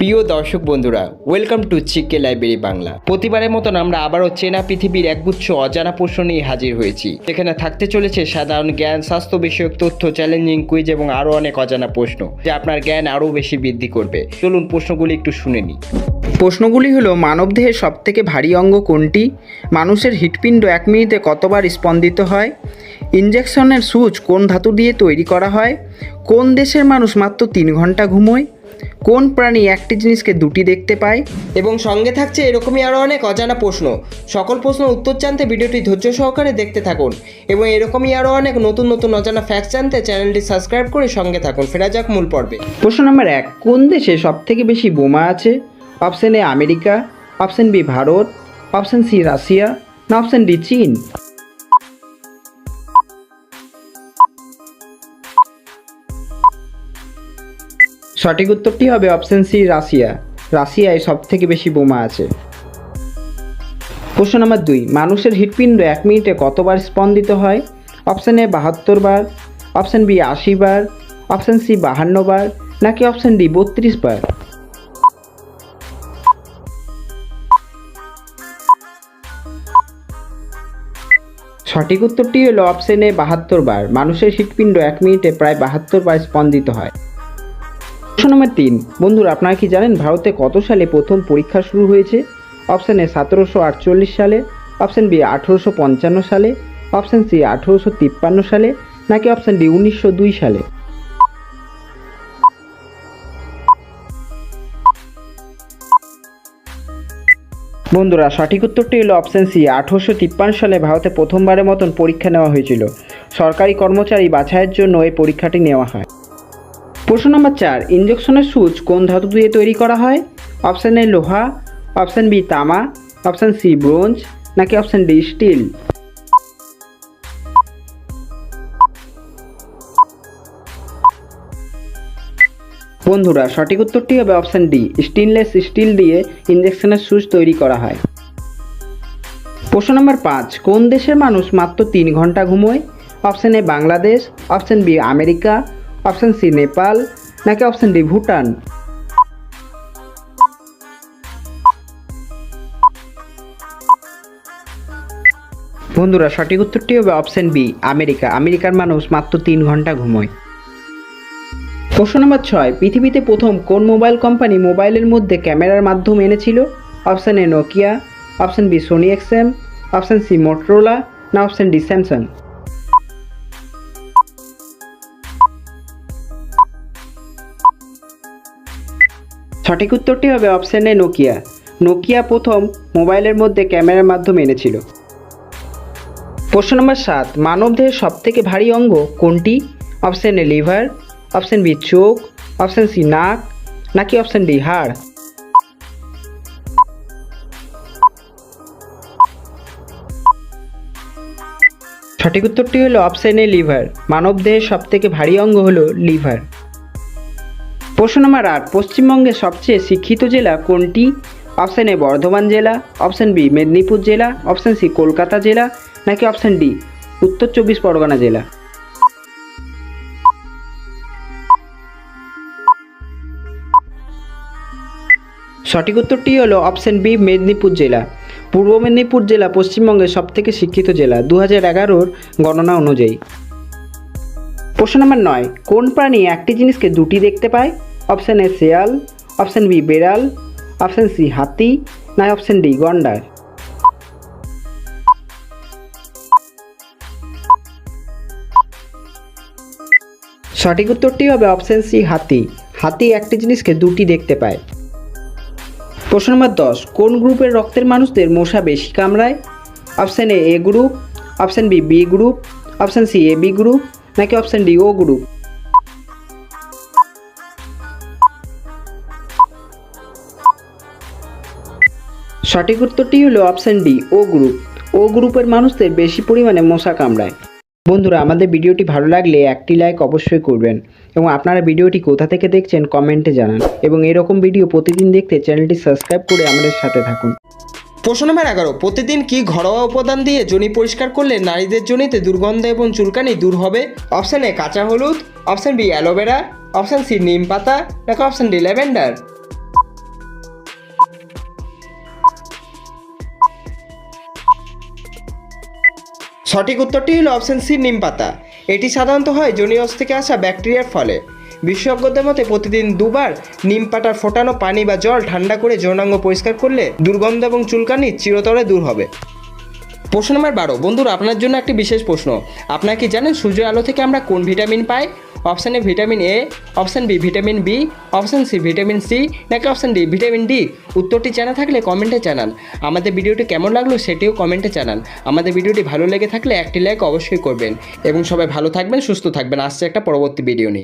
প্রিয় দর্শক বন্ধুরা, ওয়েলকাম টু চিকে লাইব্রেরি বাংলা। প্রতিবারের মতন আমরা আবারও চেনা পৃথিবীর একগুচ্ছ অজানা প্রশ্ন নিয়ে হাজির হয়েছি। এখানে থাকতে চলেছে সাধারণ জ্ঞান, স্বাস্থ্য বিষয়ক তথ্য, চ্যালেঞ্জিং কুইজ এবং আরও অনেক অজানা প্রশ্ন, যা আপনার জ্ঞান আরও বেশি বৃদ্ধি করবে। চলুন প্রশ্নগুলি একটু শুনে নিই। প্রশ্নগুলি হলো, মানবদেহের সবথেকে ভারী অঙ্গ কোনটি? মানুষের হৃৎপিণ্ড 1 মিনিটে কতবার স্পন্দিত হয়? ইনজেকশনের সুচ কোন ধাতু দিয়ে তৈরি করা হয়? কোন দেশের মানুষ মাত্র 3 ঘন্টা ঘুমোয়? কোন প্রাণী একটি জিনিসকে দুটি দেখতে পায়? এবং সঙ্গে থাকছে এরকমই আরও অনেক অজানা প্রশ্ন। সকল প্রশ্ন উত্তর জানতে ভিডিওটি ধৈর্য সহকারে দেখতে থাকুন এবং এরকমই আরও অনেক নতুন নতুন অজানা ফ্যাক্ট জানতে চ্যানেলটি সাবস্ক্রাইব করে সঙ্গে থাকুন। ফেরা যাক মূল পর্বে। প্রশ্ন নম্বর 1, কোন দেশে সবথেকে বেশি বোমা আছে? Option A America, option B Bharat, option C Russia, না অপশন ডি চীন? সঠিক উত্তরটি হবে অপশন সি রাশিয়া। রাশিয়ায় সবথেকে বেশি বোমা আছে। প্রশ্ন নম্বর 2, মানুষের হৃৎপিণ্ড 1 মিনিটে কতবার স্পন্দিত হয়? অপশন এ 72 বার, অপশন বি 80 বার, অপশন সি 52 বার, নাকি অপশন ডি 32 বার? সঠিক উত্তরটি হলো অপশন এ 72 বার। মানুষের হৃৎপিণ্ড 1 মিনিটে প্রায় 72 বার স্পন্দিত হয়। প্রশ্ন নম্বর 3, বন্ধুরা আপনারা কি জানেন ভারতে কত সালে প্রথম পরীক্ষা শুরু হয়েছে? অপশন এ 1748 সালে, অপশন বি 1855 সালে, অপশন সি 1853 সালে, নাকি অপশন ডি 1902 সালে? বন্ধুরা সঠিক উত্তরটি হলো অপশন সি 1853 সালে ভারতে প্রথমবারের মতন পরীক্ষা নেওয়া হয়েছিল। সরকারি কর্মচারী বাছাইয়ের জন্য এই পরীক্ষাটি নেওয়া হয়। প্রশ্ন নম্বর 4, ইনজেকশনের সুচ কোন ধাতু দিয়ে তৈরি করা হয়? অপশন এ লোহা, অপশন বি তামা, অপশন সি ব্রোঞ্জ, নাকি অপশন ডি স্টিল? বন্ধুরা সঠিক উত্তরটি হবে অপশন ডি, স্টেনলেস স্টিল দিয়ে ইনজেকশনের সুচ তৈরি করা হয়। প্রশ্ন নম্বর 5, কোন দেশের মানুষ মাত্র 3 ঘন্টা ঘুমোয়? Option A Bangladesh, option B America, option C Nepal, নাকি অপশন ডি ভুটান? বন্ধুরা সঠিক উত্তরটি হবে অপশন বি আমেরিকা। আমেরিকার মানুষ মাত্র 3 ঘন্টা ঘুমোয়। প্রশ্ন নম্বর 6, পৃথিবীতে প্রথম কোন মোবাইল কোম্পানি মোবাইলের মধ্যে ক্যামেরার মাধ্যম এনেছিল? Option A Nokia, option B Sony XM, option C Motorola, না অপশন ডি স্যামসাং? সঠিক উত্তরটি হবে অপশন এ নোকিয়া। নোকিয়া প্রথম মোবাইলের মধ্যে ক্যামেরার মাধ্যমে এনেছিল। প্রশ্ন নম্বর 7, মানবদেহের সবথেকে ভারী অঙ্গ কোনটি? Option A liver, option B চোখ, অপশন সি নাক, নাকি অপশন ডি হাড়? সঠিক উত্তরটি হলো অপশন এ লিভার। মানবদেহের সবথেকে ভারী অঙ্গ হলো লিভার। প্রশ্ন নম্বর 8, পশ্চিমবঙ্গের সবচেয়ে শিক্ষিত জেলা কোনটি? অপশন এ বর্ধমান জেলা, অপশন বি মেদিনীপুর জেলা, অপশন সি কলকাতা জেলা, নাকি অপশন ডি উত্তর 24 পরগনা জেলা? সঠিক উত্তরটি হলো অপশন বি মেদিনীপুর জেলা। পূর্ব মেদিনীপুর জেলা পশ্চিমবঙ্গের সবথেকে শিক্ষিত জেলা 2011 গণনা অনুযায়ী। প্রশ্ন নম্বর 9, কোন প্রাণী একটি জিনিসকে দুটি দেখতে পায়? অপশন এ শেয়াল, অপশন বি বেড়াল, অপশন সি হাতি, না অপশন ডি গন্ডার? সঠিক উত্তরটি হবে অপশন সি হাতি। হাতি একটি জিনিসকে দুটি দেখতে পায়। প্রশ্ন নম্বর 10, কোন গ্রুপের রক্তের মানুষদের মশা বেশি কামড়ায়? Option A group, option B group, option C B group, নাকি অপশন ডি ও গ্রুপ? সঠিক উত্তরটি হলো option D O group. O গ্রুপের মানুষদের বেশি পরিমাণে মশা কামড়ায়। বন্ধুরা আমাদের ভিডিওটি ভালো লাগলে একটি লাইক অবশ্যই করবেন এবং আপনারা ভিডিওটি কোথা থেকে দেখছেন কমেন্টে জানান এবং এরকম ভিডিও প্রতিদিন দেখতে চ্যানেলটি সাবস্ক্রাইব করে আমাদের সাথে থাকুন। প্রশ্ন নম্বর 11, প্রতিদিন কি ঘরোয়া উপাদান দিয়ে যোনি পরিষ্কার করলে নারীদের যোনিতে দুর্গন্ধ এবং চুলকানি দূর হবে? অপশন এ কাঁচা হলুদ, option B aloe vera, option C নিম পাতা, নাকি অপশন ডি ল্যাভেন্ডার? সঠিক উত্তরটি হলো অপশন সি, নিম পাতা। এটি সাধারণত হয় জনিয়স থেকে আসা ব্যাকটেরিয়ার ফলে। বিশেষজ্ঞদের মতে প্রতিদিন 2 বার নিম পাতার ফোটানো পানি বা জল ঠান্ডা করে যৌনাঙ্গ পরিষ্কার করলে দুর্গন্ধ এবং চুলকানি চিরতরে দূর হবে। প্রশ্ন নম্বর 12, বন্ধুরা আপনার জন্য একটি বিশেষ প্রশ্ন। আপনারা কি জানেন সূর্যের আলো থেকে আমরা কোন ভিটামিন পাই? Option A vitamin A, option B vitamin B, option C vitamin C, নাকি অপশান ডি ভিটামিন ডি? উত্তরটি জানা থাকলে কমেন্টে জানান। আমাদের ভিডিওটি কেমন লাগলো সেটিও কমেন্টে জানান। আমাদের ভিডিওটি ভালো লেগে থাকলে একটি লাইক অবশ্যই করবেন এবং সবাই ভালো থাকবেন, সুস্থ থাকবেন। আসছে একটা পরবর্তী ভিডিও নিয়ে।